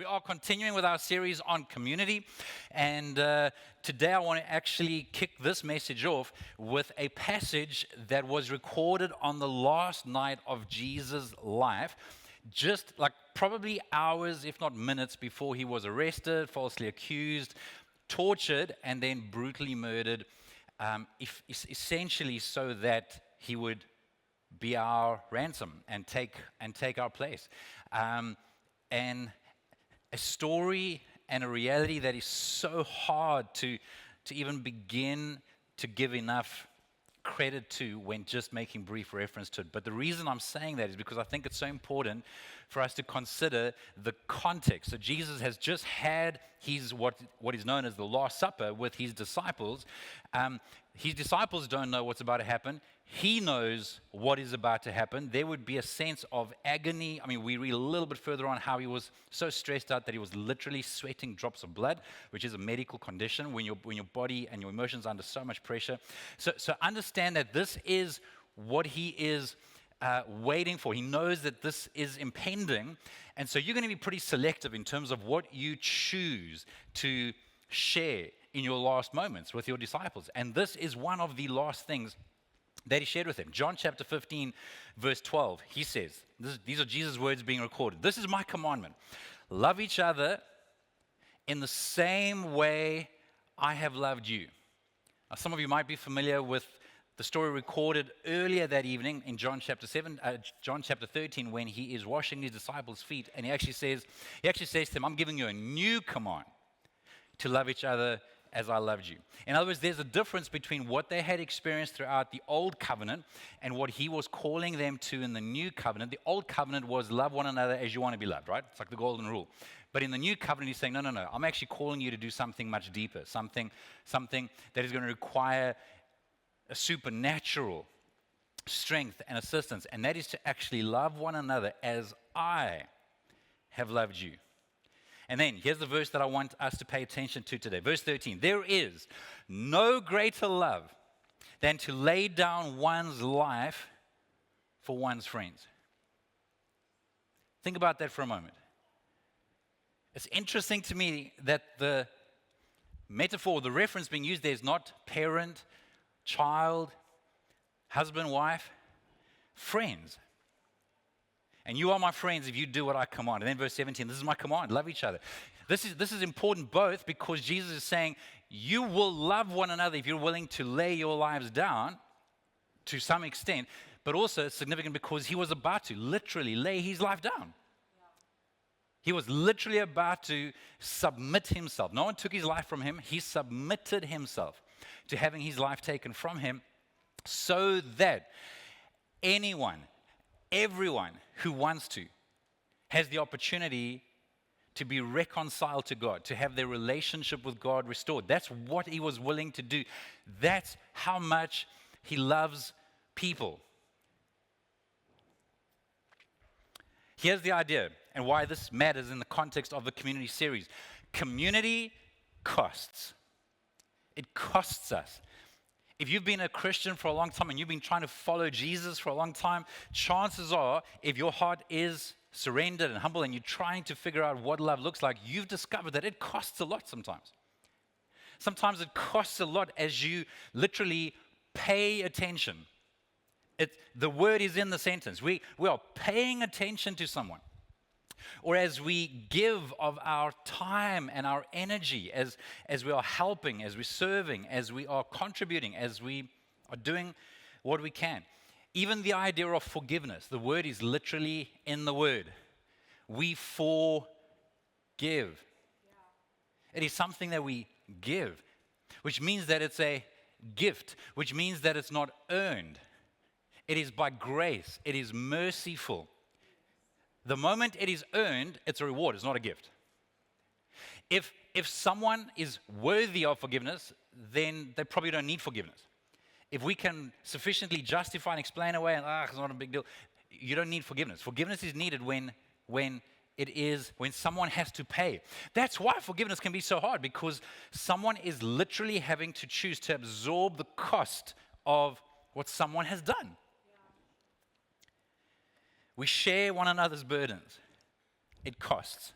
We are continuing with our series on community, and today I want to actually kick this message off with a passage that was recorded on the last night of Jesus' life, just like probably hours, if not minutes, before he was arrested, falsely accused, tortured, and then brutally murdered, essentially so that he would be our ransom and take our place. And a story and a reality that is so hard to even begin to give enough credit to when just making brief reference to it. But the reason I'm saying that is because I think it's so important for us to consider the context. So Jesus has just had what is known as the Last Supper with his disciples. His disciples don't know what's about to happen. He knows what is about to happen. There would be a sense of agony. I mean, we read a little bit further on how he was so stressed out that he was literally sweating drops of blood, which is a medical condition when your body and your emotions are under so much pressure. So understand that this is what he is waiting for. He knows that this is impending. And so you're going to be pretty selective in terms of what you choose to share in your last moments with your disciples. And this is one of the last things that he shared with them. John chapter 15, verse 12, he says, these are Jesus' words being recorded. This is my commandment. Love each other in the same way I have loved you. Now, some of you might be familiar with the story recorded earlier that evening in John chapter 13, when he is washing his disciples' feet, and he actually says to them, I'm giving you a new command to love each other as I loved you. In other words, there's a difference between what they had experienced throughout the old covenant and what he was calling them to in the new covenant. The old covenant was love one another as you want to be loved, right? It's like the golden rule. But in the new covenant, he's saying, no. I'm actually calling you to do something much deeper, something that is going to require a supernatural strength and assistance, and that is to actually love one another as I have loved you. And then, here's the verse that I want us to pay attention to today. Verse 13, there is no greater love than to lay down one's life for one's friends. Think about that for a moment. It's interesting to me that the metaphor, the reference being used there is not parent, child, husband, wife, friends. And you are my friends if you do what I command. And then verse 17, this is my command, love each other. This is important both because Jesus is saying you will love one another if you're willing to lay your lives down to some extent, but also it's significant because he was about to literally lay his life down. He was literally about to submit himself. No one took his life from him. He submitted himself to having his life taken from him so that everyone who wants to has the opportunity to be reconciled to God, to have their relationship with God restored. That's what he was willing to do. That's how much he loves people. Here's the idea and why this matters in the context of the community series. Community costs. It costs us. If you've been a Christian for a long time and you've been trying to follow Jesus for a long time, chances are, if your heart is surrendered and humble and you're trying to figure out what love looks like, you've discovered that it costs a lot sometimes. Sometimes it costs a lot as you literally pay attention. The word is in the sentence. We are paying attention to someone. Or as we give of our time and our energy, as we are helping, as we're serving, as we are contributing, as we are doing what we can. Even the idea of forgiveness, the word is literally in the word. We forgive. It is something that we give, which means that it's a gift, which means that it's not earned. It is by grace. It is merciful. The moment it is earned, it's a reward, it's not a gift. If someone is worthy of forgiveness, then they probably don't need forgiveness. If we can sufficiently justify and explain away, and it's not a big deal, you don't need forgiveness. Forgiveness is needed when someone has to pay. That's why forgiveness can be so hard, because someone is literally having to choose to absorb the cost of what someone has done. We share one another's burdens. It costs.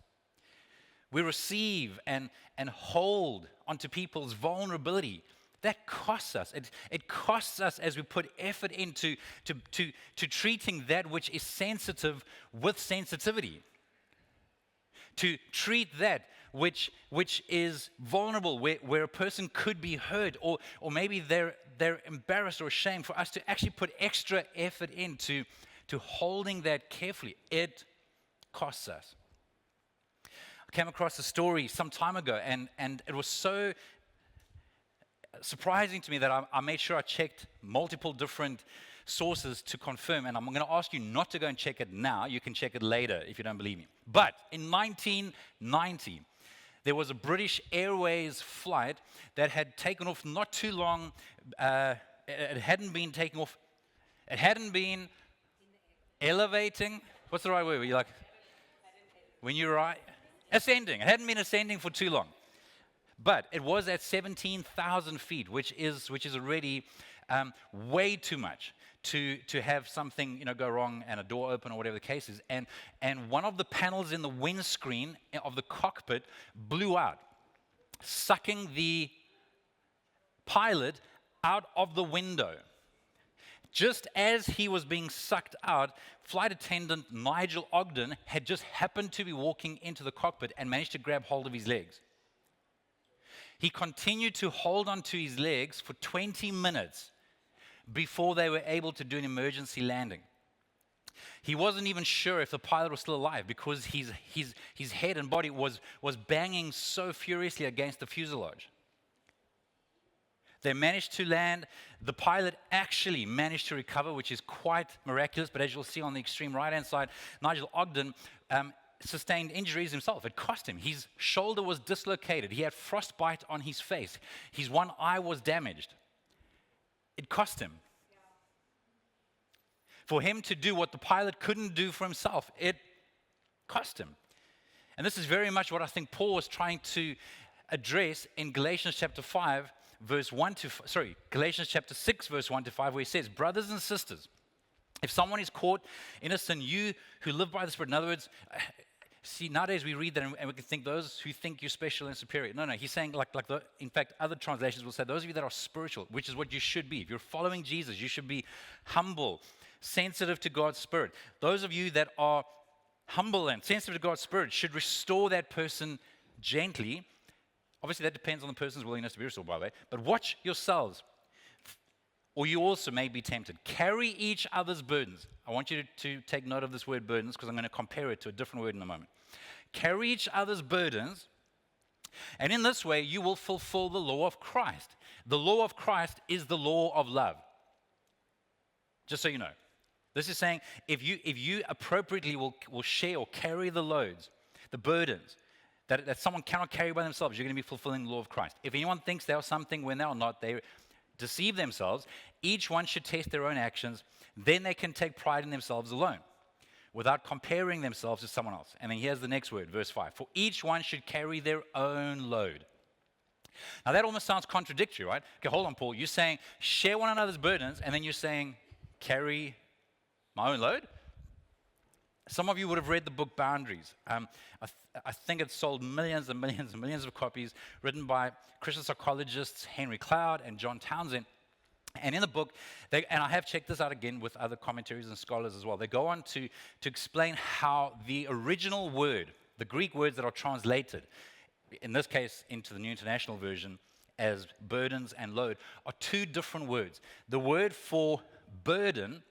We receive and hold onto people's vulnerability. That costs us. It costs us as we put effort into to treating that which is sensitive with sensitivity. To treat that which is vulnerable, where a person could be hurt, or maybe they're embarrassed or ashamed, for us to actually put extra effort into holding that carefully. It costs us. I came across a story some time ago, and it was so surprising to me that I made sure I checked multiple different sources to confirm, and I'm going to ask you not to go and check it now. You can check it later if you don't believe me. But in 1990, there was a British Airways flight that had taken off not too long. It hadn't been taken off. It hadn't been elevating. What's the right word? Were you like, when you're right? Ascending. It hadn't been ascending for too long. But it was at 17,000 feet, which is already way too much to have something go wrong and a door open or whatever the case is. And one of the panels in the windscreen of the cockpit blew out, sucking the pilot out of the window. Just as he was being sucked out, flight attendant Nigel Ogden had just happened to be walking into the cockpit and managed to grab hold of his legs. He continued to hold onto his legs for 20 minutes before they were able to do an emergency landing. He wasn't even sure if the pilot was still alive because his head and body was banging so furiously against the fuselage. They managed to land. The pilot actually managed to recover, which is quite miraculous. But as you'll see on the extreme right-hand side, Nigel Ogden sustained injuries himself. It cost him. His shoulder was dislocated. He had frostbite on his face. His one eye was damaged. It cost him. For him to do what the pilot couldn't do for himself, it cost him. And this is very much what I think Paul was trying to address in Galatians chapter 5, Galatians chapter 6, verse 1 to 5, where he says, brothers and sisters, if someone is caught in a sin, you who live by the Spirit, in other words, see, nowadays we read that and we can think those who think you're special and superior. No, he's saying in fact, other translations will say those of you that are spiritual, which is what you should be. If you're following Jesus, you should be humble, sensitive to God's Spirit. Those of you that are humble and sensitive to God's Spirit should restore that person gently. Obviously, that depends on the person's willingness to be restored, by the way. But watch yourselves, or you also may be tempted. Carry each other's burdens. I want you to take note of this word burdens because I'm going to compare it to a different word in a moment. Carry each other's burdens, and in this way you will fulfill the law of Christ. The law of Christ is the law of love. Just so you know. This is saying if you appropriately will share or carry the loads, the burdens, that someone cannot carry by themselves, you're going to be fulfilling the law of Christ. If anyone thinks they are something when they are not, they deceive themselves. Each one should test their own actions. Then they can take pride in themselves alone without comparing themselves to someone else. And then here's the next word, verse 5. For each one should carry their own load. Now that almost sounds contradictory, right? Okay, hold on, Paul. You're saying share one another's burdens, and then you're saying carry my own load? Some of you would have read the book Boundaries. I think it sold millions and millions and millions of copies, written by Christian psychologists Henry Cloud and John Townsend. And in the book, and I have checked this out again with other commentaries and scholars as well, they go on to explain how the original word, the Greek words that are translated, in this case into the New International Version, as burdens and load, are two different words. The word for burden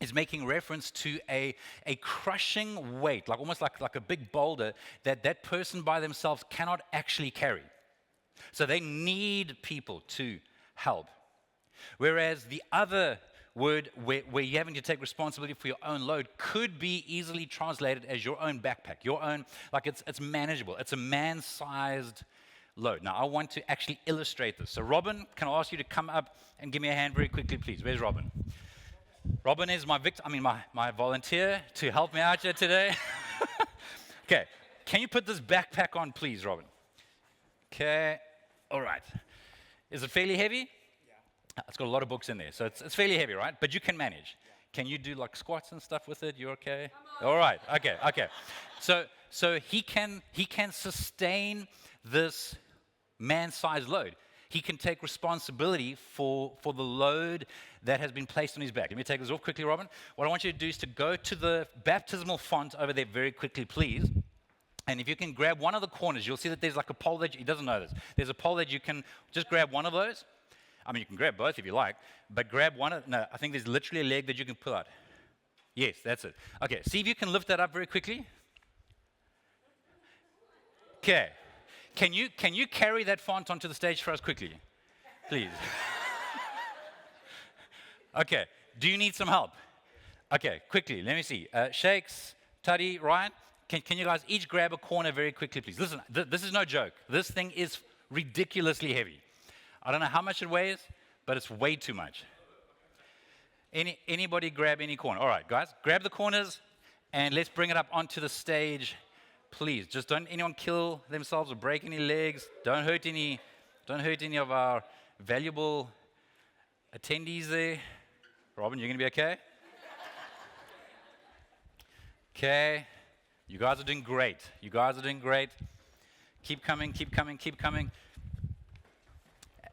is making reference to a crushing weight, like almost like a big boulder that person by themselves cannot actually carry. So they need people to help. Whereas the other word where you're having to take responsibility for your own load could be easily translated as your own backpack, your own, like it's manageable. It's a man-sized load. Now, I want to actually illustrate this. So Robin, can I ask you to come up and give me a hand very quickly, please? Where's Robin? Robin is my my volunteer to help me out here today. Okay, can you put this backpack on, please, Robin? Okay, all right. Is it fairly heavy? Yeah. It's got a lot of books in there, so it's fairly heavy, right? But you can manage. Can you do like squats and stuff with it? You okay? All right. Okay. So he can sustain this man-sized load. He can take responsibility for the load that has been placed on his back. Let me take this off quickly, Robin. What I want you to do is to go to the baptismal font over there very quickly, please. And if you can grab one of the corners, you'll see that there's like a pole that he doesn't know this. There's a pole that you can just grab one of those. I mean, you can grab both if you like, but grab one of, no, I think there's literally a leg that you can pull out. Yes, that's it. Okay, see if you can lift that up very quickly. Okay. Can you carry that font onto the stage for us quickly? Please. Okay, do you need some help? Okay, quickly, let me see. Shakes, Tuddy, Ryan, can you guys each grab a corner very quickly, please? Listen, this is no joke. This thing is ridiculously heavy. I don't know how much it weighs, but it's way too much. Anybody grab any corner? All right, guys, grab the corners, and let's bring it up onto the stage, please. Just don't anyone kill themselves or break any legs. Don't hurt any of our valuable attendees there. Robin, you're going to be okay? Okay. You guys are doing great. Keep coming.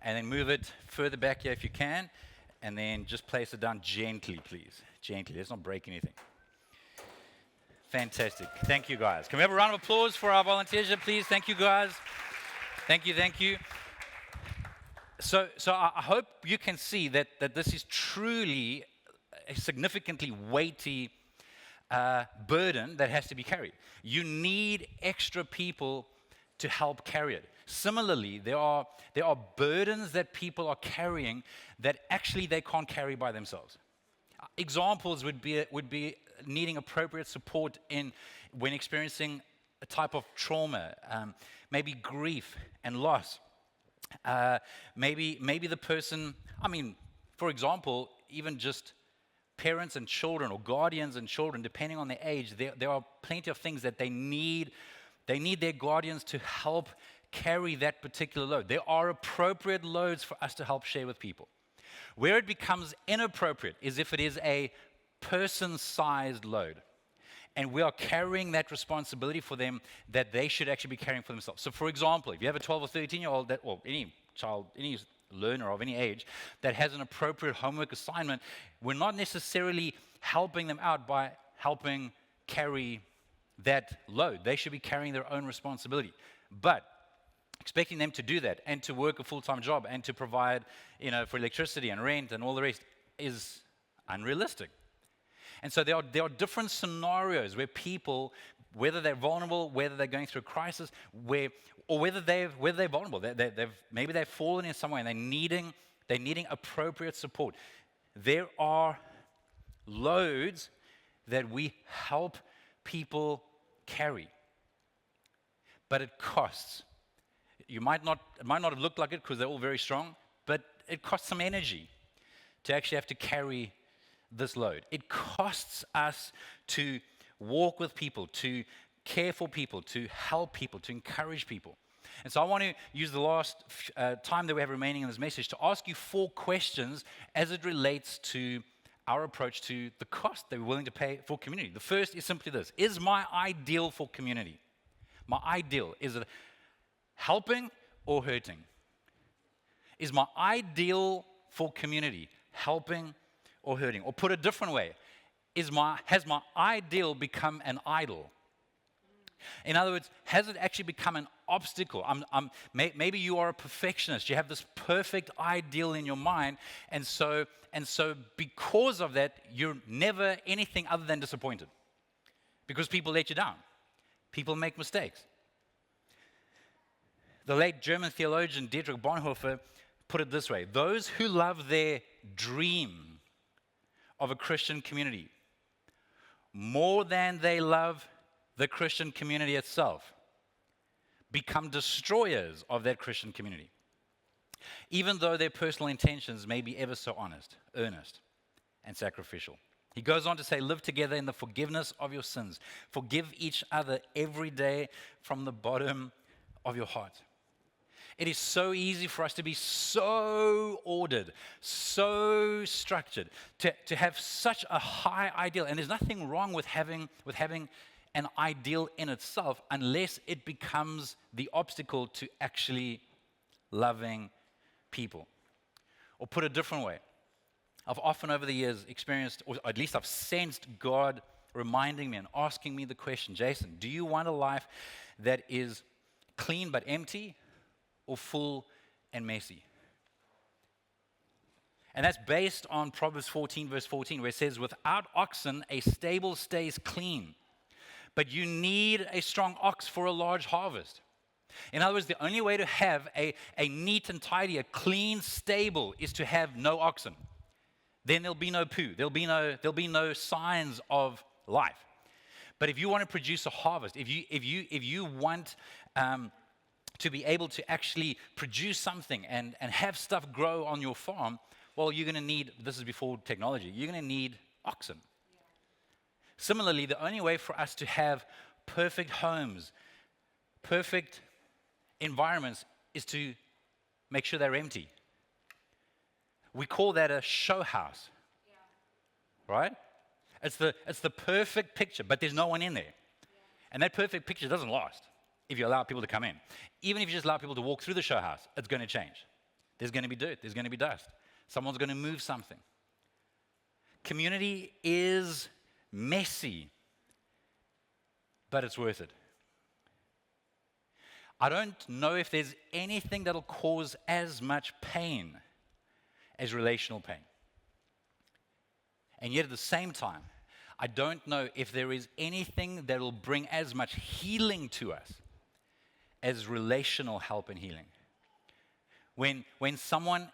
And then move it further back here if you can. And then just place it down gently, please. Gently. Let's not break anything. Fantastic. Thank you, guys. Can we have a round of applause for our volunteers here, please? Thank you, guys. Thank you. So I hope you can see that this is truly a significantly weighty burden that has to be carried. You need extra people to help carry it. Similarly, there are burdens that people are carrying that actually they can't carry by themselves. Examples would be needing appropriate support when experiencing a type of trauma, maybe grief and loss. Maybe the person, for example, even just parents and children or guardians and children, depending on their age, there are plenty of things that they need. They need their guardians to help carry that particular load. There are appropriate loads for us to help share with people. Where it becomes inappropriate is if it is a person-sized load. And we are carrying that responsibility for them that they should actually be carrying for themselves. So for example, if you have a 12 or 13-year-old, or any child, any learner of any age that has an appropriate homework assignment, we're not necessarily helping them out by helping carry that load. They should be carrying their own responsibility. But expecting them to do that and to work a full-time job and to provide, for electricity and rent and all the rest is unrealistic. And so there are different scenarios where people, whether they're vulnerable, whether they're going through a crisis, whether they're vulnerable, maybe they've fallen in some way and they're needing appropriate support. There are loads that we help people carry, but it costs. It might not have looked like it because they're all very strong, but it costs some energy to actually have to carry this load. It costs us to walk with people, to care for people, to help people, to encourage people. And so I want to use the last time that we have remaining in this message to ask you 4 questions as it relates to our approach to the cost that we're willing to pay for community. The first is simply this: is my ideal for community? My ideal, is it helping or hurting? Is my ideal for community helping or hurting? Or put a different way, has my ideal become an idol? In other words, has it actually become an obstacle? Maybe you are a perfectionist. You have this perfect ideal in your mind, and so because of that, you're never anything other than disappointed. Because people let you down. People make mistakes. The late German theologian Dietrich Bonhoeffer put it this way: those who love their dream of a Christian community more than they love the Christian community itself become destroyers of that Christian community, even though their personal intentions may be ever so honest, earnest, and sacrificial. He goes on to say, live together in the forgiveness of your sins. Forgive each other every day from the bottom of your heart. It is so easy for us to be so ordered, so structured, to have such a high ideal. And there's nothing wrong with having an ideal in itself unless it becomes the obstacle to actually loving people. Or put a different way, I've often over the years experienced, or at least I've sensed God reminding me and asking me the question, Jason, do you want a life that is clean but empty, or full and messy? And that's based on Proverbs 14, verse 14, where it says, without oxen, a stable stays clean, but you need a strong ox for a large harvest. In other words, the only way to have a neat and tidy, a clean stable is to have no oxen. Then there'll be no poo. There'll be no signs of life. But if you want to produce a harvest, if you want to be able to actually produce something and have stuff grow on your farm, well, you're going to need, this is before technology, you're going to need oxen. Yeah. Similarly, the only way for us to have perfect homes, perfect environments, is to make sure they're empty. We call that a show house, right? It's the perfect picture, but there's no one in there. Yeah. And that perfect picture doesn't last if you allow people to come in. Even if you just allow people to walk through the show house, it's going to change. There's going to be dirt. There's going to be dust. Someone's going to move something. Community is messy, but it's worth it. I don't know if there's anything that'll cause as much pain as relational pain. And yet at the same time, I don't know if there is anything that will bring as much healing to us as relational help and healing. When someone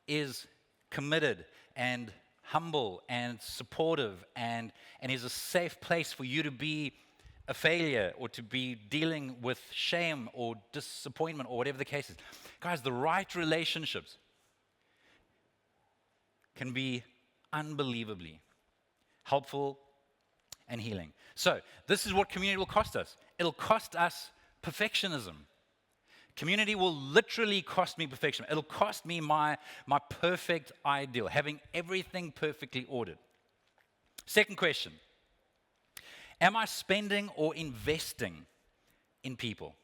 is committed and humble and supportive and is a safe place for you to be a failure or to be dealing with shame or disappointment or whatever the case is. Guys, the right relationships can be unbelievably helpful and healing. So, this is what community will cost us. It'll cost us perfectionism. Community will literally cost me perfection. It'll cost me my perfect ideal, having everything perfectly ordered. Second question. Am I spending or investing in people?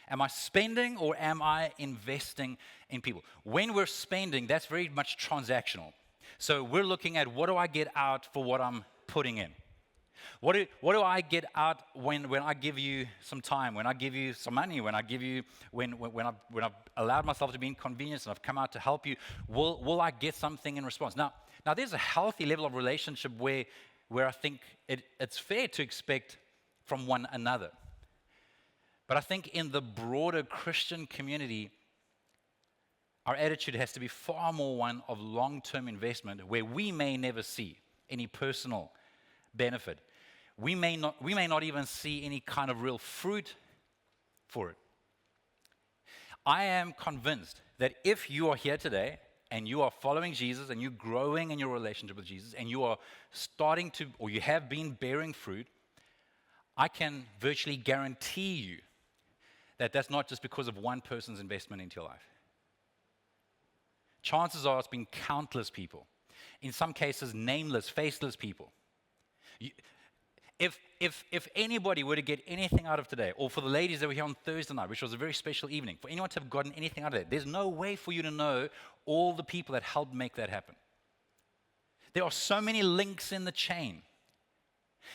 Am I spending or am I investing in people? When we're spending, that's very much transactional. So we're looking at what do I get out for what I'm putting in? What do I get out when I give you some time, when I give you some money, when I've allowed myself to be inconvenienced and I've come out to help you? Will I get something in response? Now there's a healthy level of relationship where I think it's fair to expect from one another. But I think in the broader Christian community, our attitude has to be far more one of long-term investment, where we may never see any personal benefit. We may not even see any kind of real fruit for it. I am convinced that if you are here today and you are following Jesus and you're growing in your relationship with Jesus and you are starting to, or you have been bearing fruit, I can virtually guarantee you that that's not just because of one person's investment into your life. Chances are it's been countless people. In some cases, nameless, faceless people. If anybody were to get anything out of today, or for the ladies that were here on Thursday night, which was a very special evening, for anyone to have gotten anything out of that, there's no way for you to know all the people that helped make that happen. There are so many links in the chain.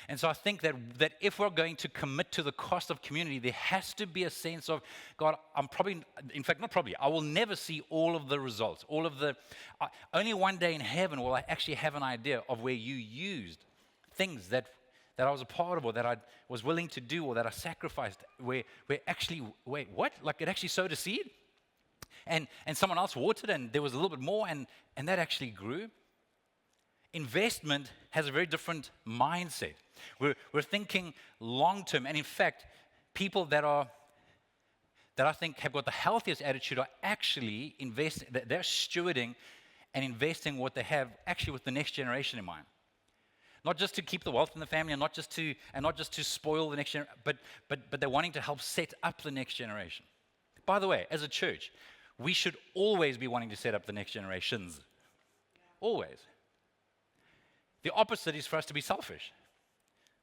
And so I think that if we're going to commit to the cost of community, there has to be a sense of, God, I will never see all of the results, only one day in heaven will I actually have an idea of where you used things that I was a part of, or that I was willing to do, or that I sacrificed, where actually, wait, what? Like it actually sowed a seed? And someone else watered, and there was a little bit more, and that actually grew. Investment has a very different mindset. We're thinking long-term, and in fact, people that I think have got the healthiest attitude are actually investing, they're stewarding and investing what they have actually with the next generation in mind. Not just to keep the wealth in the family, and not just to spoil the next generation, but they're wanting to help set up the next generation. By the way, as a church, we should always be wanting to set up the next generations. Always. The opposite is for us to be selfish.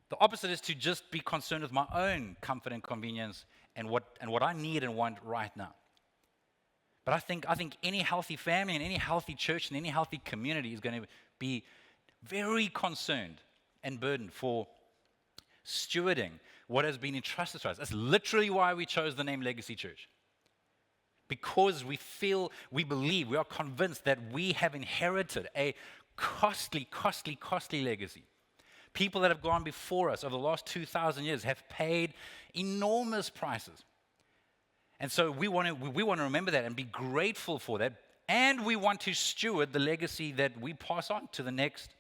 The opposite is to just be concerned with my own comfort and convenience and what I need and want right now. But I think any healthy family and any healthy church and any healthy community is going to be very concerned and burdened for stewarding what has been entrusted to us. That's literally why we chose the name Legacy Church. Because we believe, we are convinced that we have inherited a costly legacy. People that have gone before us over the last 2,000 years have paid enormous prices. And so we want to remember that and be grateful for that. And we want to steward the legacy that we pass on to the next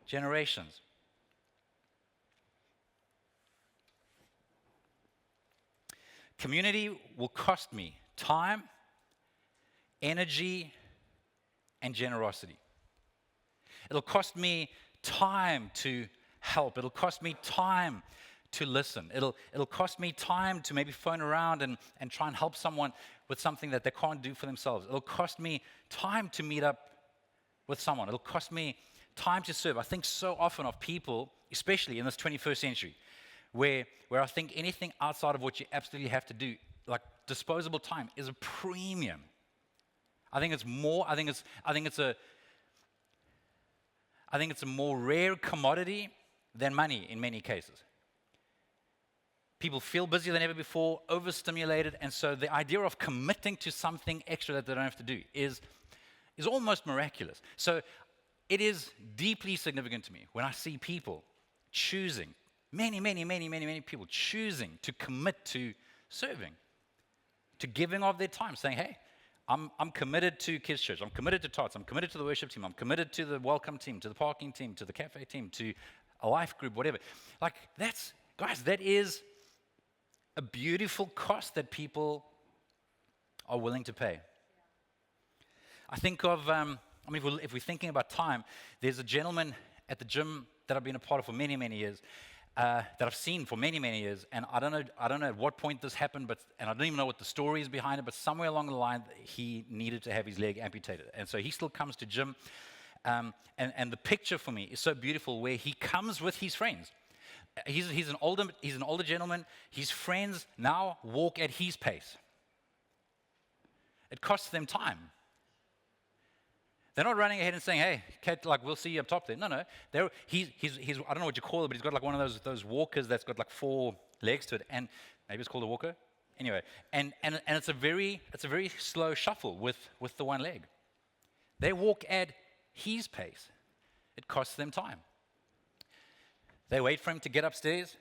generations. Community will cost me time, energy, and generosity. It'll cost me time to help. It'll cost me time to listen. It'll cost me time to maybe phone around and try and help someone with something that they can't do for themselves. It'll cost me time to meet up with someone. It'll cost me time to serve. I think so often of people, especially in this 21st century, where I think anything outside of what you absolutely have to do, like disposable time, is a premium. I think it's a more rare commodity than money in many cases. People feel busier than ever before, overstimulated, and so the idea of committing to something extra that they don't have to do is almost miraculous. So it is deeply significant to me when I see people choosing, many people choosing to commit to serving, to giving of their time, saying, hey, I'm committed to Kids Church, I'm committed to Tots, I'm committed to the worship team, I'm committed to the welcome team, to the parking team, to the cafe team, to a life group, whatever. Like that is a beautiful cost that people are willing to pay. I think of, if we're thinking about time, there's a gentleman at the gym that I've been a part of for many years, that I've seen for many years, and I don't know at what point this happened, and I don't even know what the story is behind it, but somewhere along the line, he needed to have his leg amputated. And so he still comes to gym, and the picture for me is so beautiful where he comes with his friends. He's an older gentleman. His friends now walk at his pace. It costs them time. They're not running ahead and saying, "Hey, Kate, like we'll see you up top there." No. He's I don't know what you call it, but he's got like one of those walkers that's got like 4 legs to it, and maybe it's called a walker. Anyway, and it's a very slow shuffle with the one leg. They walk at his pace. It costs them time. They wait for him to get upstairs.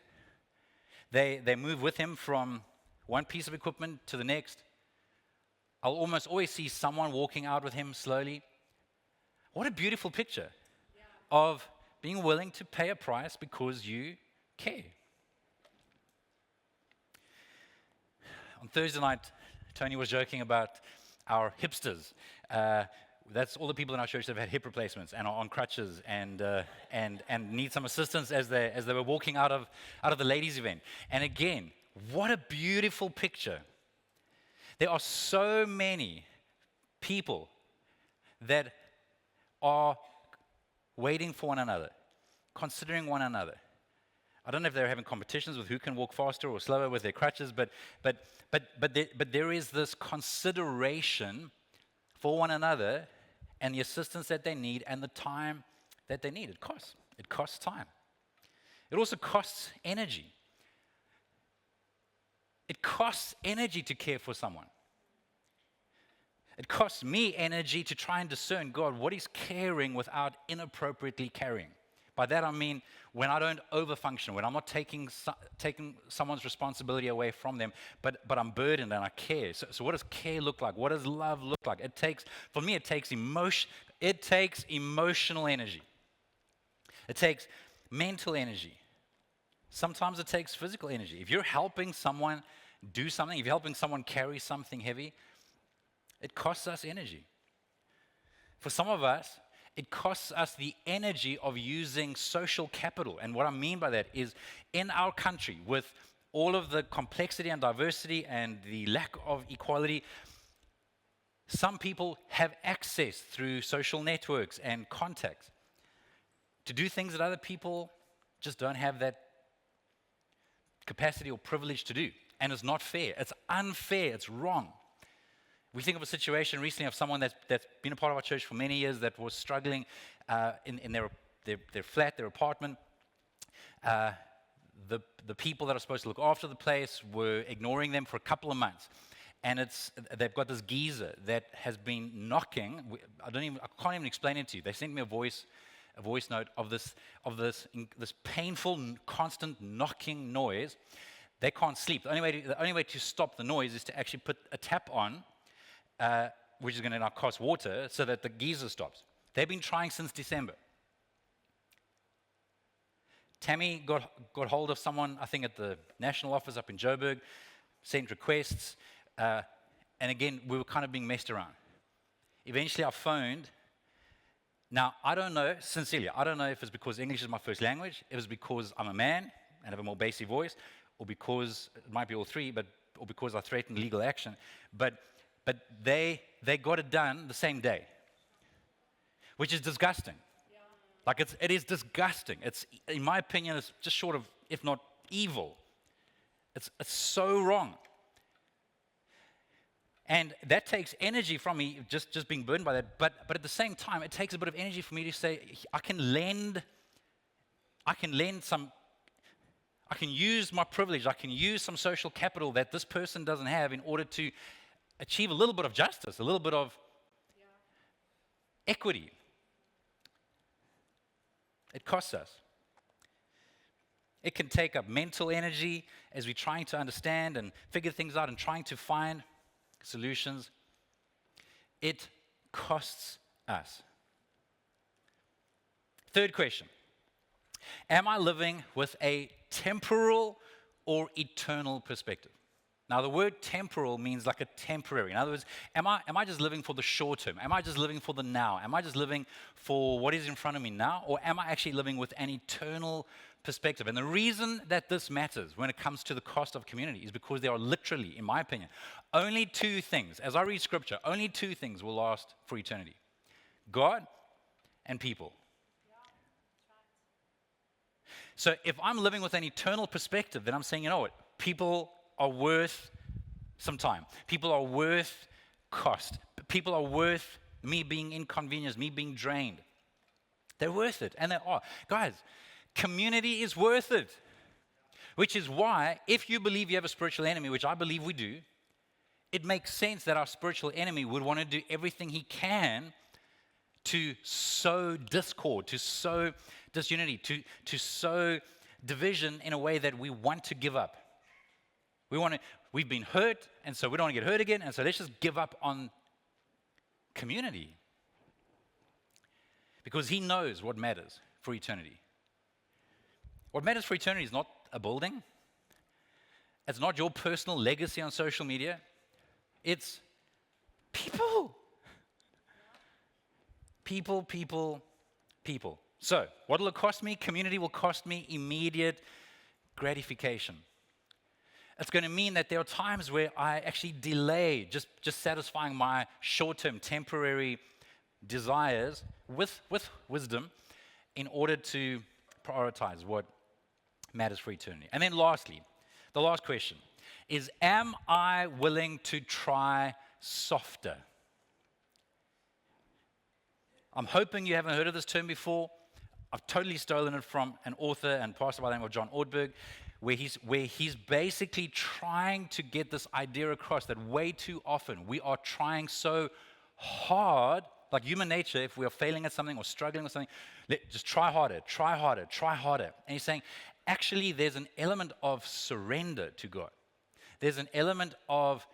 They move with him from one piece of equipment to the next. I'll almost always see someone walking out with him slowly. What a beautiful picture of being willing to pay a price because you care. On Thursday night, Tony was joking about our hipsters. That's all the people in our church that have had hip replacements and are on crutches and need some assistance as they were walking out of the ladies' event. And again, what a beautiful picture. There are so many people that are waiting for one another, considering one another. I don't know if they're having competitions with who can walk faster or slower with their crutches, but there is this consideration for one another and the assistance that they need and the time that they need. It costs time. It also costs energy. It costs energy to care for someone. It costs me energy to try and discern, God, what is caring without inappropriately caring. By that I mean when I don't overfunction, when I'm not taking someone's responsibility away from them, but I'm burdened and I care. So what does care look like? What does love look like? It takes emotional energy. It takes mental energy. Sometimes it takes physical energy. If you're helping someone do something, if you're helping someone carry something heavy, it costs us energy. For some of us, it costs us the energy of using social capital. And what I mean by that is in our country, with all of the complexity and diversity and the lack of equality, some people have access through social networks and contacts to do things that other people just don't have that capacity or privilege to do. And it's not fair. It's unfair. It's wrong. We think of a situation recently of someone that's been a part of our church for many years that was struggling in their flat, their apartment. The people that are supposed to look after the place were ignoring them for a couple of months. And they've got this geezer that has been knocking. I can't even explain it to you. They sent me a voice note of this painful, constant knocking noise. They can't sleep. The only way to stop the noise is to actually put a tap on, which is going to now cost water, so that the geyser stops. They've been trying since December. Tammy got hold of someone, I think at the national office up in Joburg, sent requests, and again, we were kind of being messed around. Eventually, I phoned. Now, I don't know, sincerely, I don't know if it's because English is my first language, if it's because I'm a man and have a more basic voice, or because, it might be all three, or because I threatened legal action, but they got it done the same day, which is disgusting. Yeah. Like, it is disgusting. It's, in my opinion, it's just short of, if not evil. It's so wrong. And that takes energy from me, just being burdened by that. But at the same time, it takes a bit of energy for me to say, I can use my privilege, I can use some social capital that this person doesn't have in order to achieve a little bit of justice, a little bit of equity. It costs us. It can take up mental energy as we're trying to understand and figure things out and trying to find solutions. It costs us. Third question. Am I living with a temporal or eternal perspective? Now, the word temporal means like a temporary. In other words, am I just living for the short term? Am I just living for the now? Am I just living for what is in front of me now? Or am I actually living with an eternal perspective? And the reason that this matters when it comes to the cost of community is because there are literally, in my opinion, only two things, as I read scripture, only two things will last for eternity: God and people. So if I'm living with an eternal perspective, then I'm saying, you know what, people are worth some time. People are worth cost. People are worth me being inconvenienced, me being drained. They're worth it, and they are. Guys, community is worth it. Which is why, if you believe you have a spiritual enemy, which I believe we do, it makes sense that our spiritual enemy would want to do everything he can to sow discord, to sow disunity, to sow division in a way that we want to give up. We've been hurt, and so we don't want to get hurt again, and so let's just give up on community. Because he knows what matters for eternity. What matters for eternity is not a building. It's not your personal legacy on social media. It's people. People, people, people. So, what will it cost me? Community will cost me immediate gratification. It's going to mean that there are times where I actually delay just satisfying my short-term, temporary desires with wisdom in order to prioritize what matters for eternity. And then lastly, the last question is, am I willing to try softer? I'm hoping you haven't heard of this term before. I've totally stolen it from an author and pastor by the name of John Ortberg, where he's basically trying to get this idea across that way too often we are trying so hard, like human nature, if we are failing at something or struggling with something, just try harder, try harder, try harder. And he's saying, actually, there's an element of surrender to God. There's an element of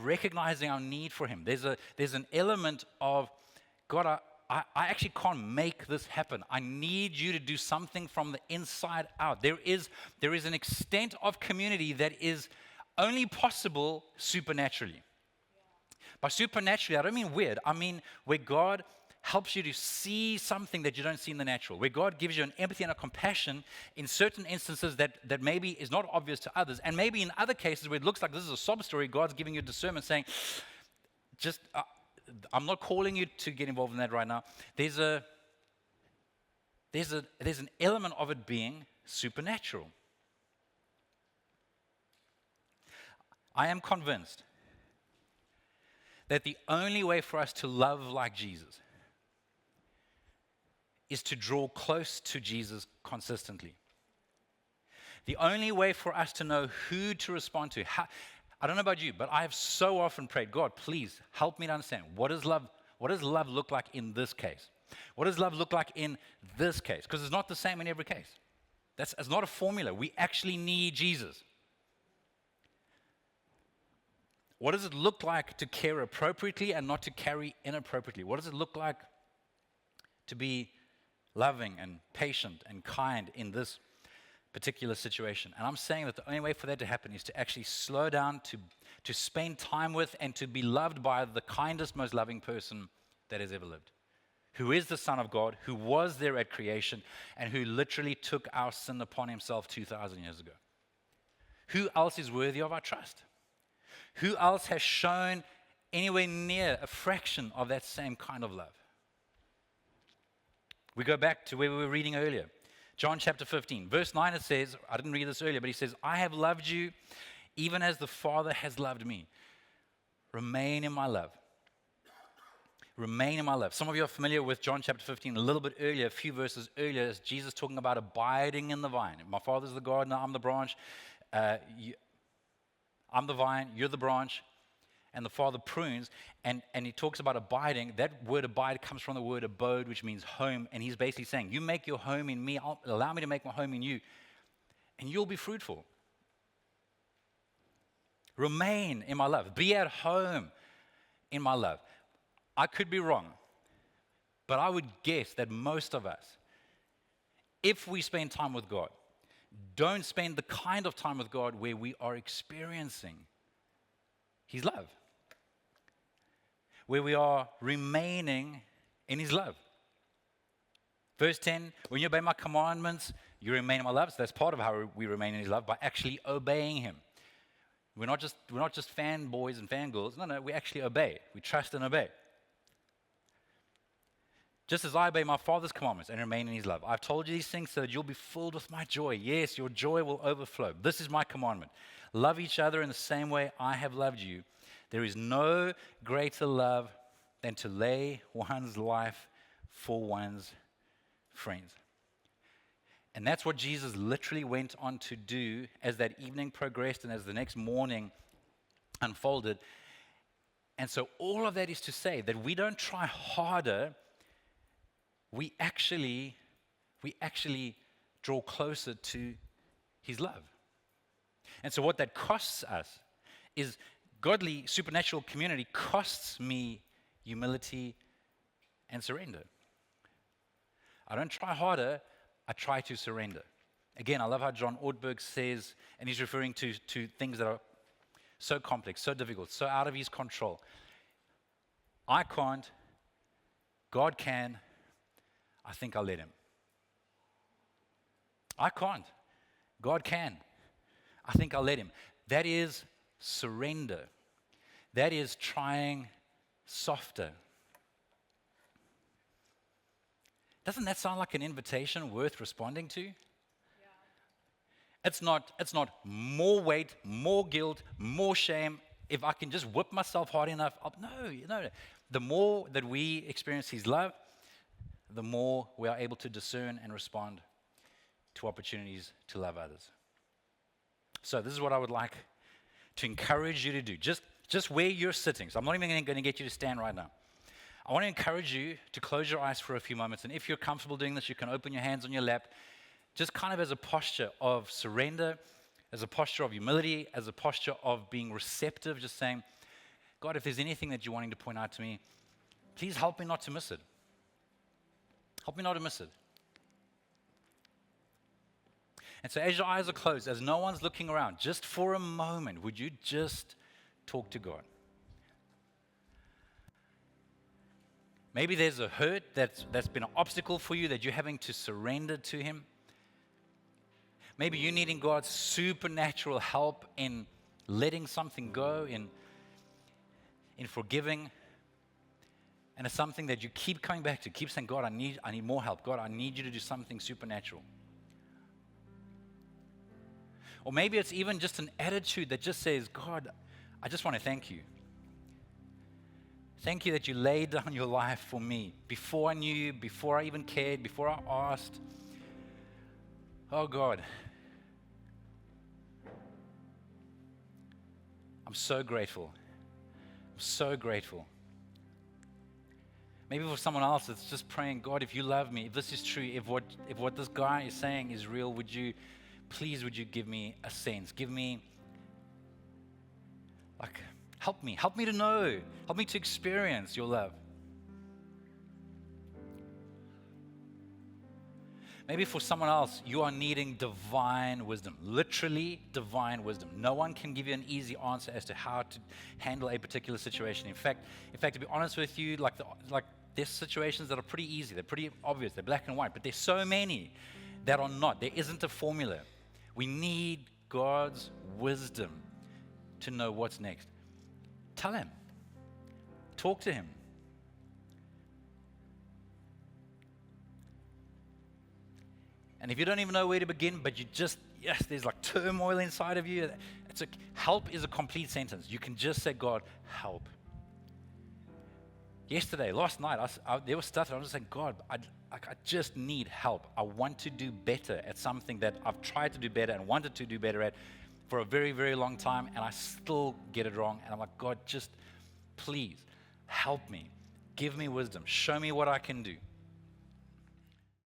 recognizing our need for Him. There's an element of, God, I actually can't make this happen. I need you to do something from the inside out. There is an extent of community that is only possible supernaturally. Yeah. By supernaturally, I don't mean weird. I mean where God helps you to see something that you don't see in the natural, where God gives you an empathy and a compassion in certain instances that maybe is not obvious to others, and maybe in other cases where it looks like this is a sob story, God's giving you discernment, saying, just, I'm not calling you to get involved in that right now. There's an element of it being supernatural. I am convinced that the only way for us to love like Jesus is to draw close to Jesus consistently. The only way for us to know who to respond to. I don't know about you, but I have so often prayed, God, please help me to understand what does love look like in this case? What does love look like in this case? Because it's not the same in every case. It's not a formula. We actually need Jesus. What does it look like to care appropriately and not to carry inappropriately? What does it look like to be loving and patient and kind in this particular situation? And I'm saying that the only way for that to happen is to actually slow down, to spend time with and to be loved by the kindest, most loving person that has ever lived, who is the Son of God, who was there at creation, and who literally took our sin upon himself 2,000 years ago. Who else is worthy of our trust? Who else has shown anywhere near a fraction of that same kind of love? We go back to where we were reading earlier. John chapter 15, verse 9, it says, I didn't read this earlier, but he says, I have loved you even as the Father has loved me. Remain in my love. Remain in my love. Some of you are familiar with John chapter 15, a little bit earlier, a few verses earlier, is Jesus talking about abiding in the vine. My Father's the gardener, I'm the branch. I'm the vine, you're the branch, and the Father prunes, and he talks about abiding. That word abide comes from the word abode, which means home, and he's basically saying, you make your home in me, allow me to make my home in you, and you'll be fruitful. Remain in my love. Be at home in my love. I could be wrong, but I would guess that most of us, if we spend time with God, don't spend the kind of time with God where we are experiencing his love, where we are remaining in his love. Verse 10, when you obey my commandments, you remain in my love. So that's part of how we remain in his love, by actually obeying him. We're not just fanboys and fangirls. No, we actually obey. We trust and obey. Just as I obey my Father's commandments and remain in his love. I've told you these things so that you'll be filled with my joy. Yes, your joy will overflow. This is my commandment. Love each other in the same way I have loved you. There is no greater love than to lay one's life for one's friends. And that's what Jesus literally went on to do as that evening progressed and as the next morning unfolded. And so all of that is to say that we don't try harder. We actually draw closer to his love. And so what that costs us is godly, supernatural community costs me humility and surrender. I don't try harder, I try to surrender. Again, I love how John Ortberg says, and he's referring to things that are so complex, so difficult, so out of his control. I can't, God can, I think I'll let him. I can't. God can. I think I'll let him. That is surrender. That is trying softer. Doesn't that sound like an invitation worth responding to? Yeah. It's not more weight, more guilt, more shame. If I can just whip myself hard enough, no. The more that we experience his love, the more we are able to discern and respond to opportunities to love others. So this is what I would like to encourage you to do. Just where you're sitting. So I'm not even going to get you to stand right now. I want to encourage you to close your eyes for a few moments. And if you're comfortable doing this, you can open your hands on your lap, just kind of as a posture of surrender, as a posture of humility, as a posture of being receptive, just saying, God, if there's anything that you're wanting to point out to me, please help me not to miss it. Help me not to miss it. And so as your eyes are closed, as no one's looking around, just for a moment, would you just talk to God? Maybe there's a hurt that's been an obstacle for you that you're having to surrender to Him. Maybe you're needing God's supernatural help in letting something go, in forgiving. And it's something that you keep coming back to, keep saying, God, I need more help. God, I need you to do something supernatural. Or maybe it's even just an attitude that just says, God, I just want to thank you. Thank you that you laid down your life for me before I knew you, before I even cared, before I asked. Oh God, I'm so grateful. I'm so grateful. Maybe for someone else, it's just praying, God, if you love me, if this is true, if what this guy is saying is real, would you give me a sense? Give me, help me to know, help me to experience your love. Maybe for someone else, you are needing divine wisdom, literally divine wisdom. No one can give you an easy answer as to how to handle a particular situation. In fact, to be honest with you, there's situations that are pretty easy, they're pretty obvious, they're black and white, but there's so many that are not. There isn't a formula. We need God's wisdom to know what's next. Tell Him. Talk to Him. And if you don't even know where to begin, but there's like turmoil inside of you, help is a complete sentence. You can just say, God, help. Last night, there was stuff that I was just saying, God, I just need help. I want to do better at something that I've tried to do better and wanted to do better at for a very, very long time, and I still get it wrong. And I'm like, God, just please help me. Give me wisdom. Show me what I can do.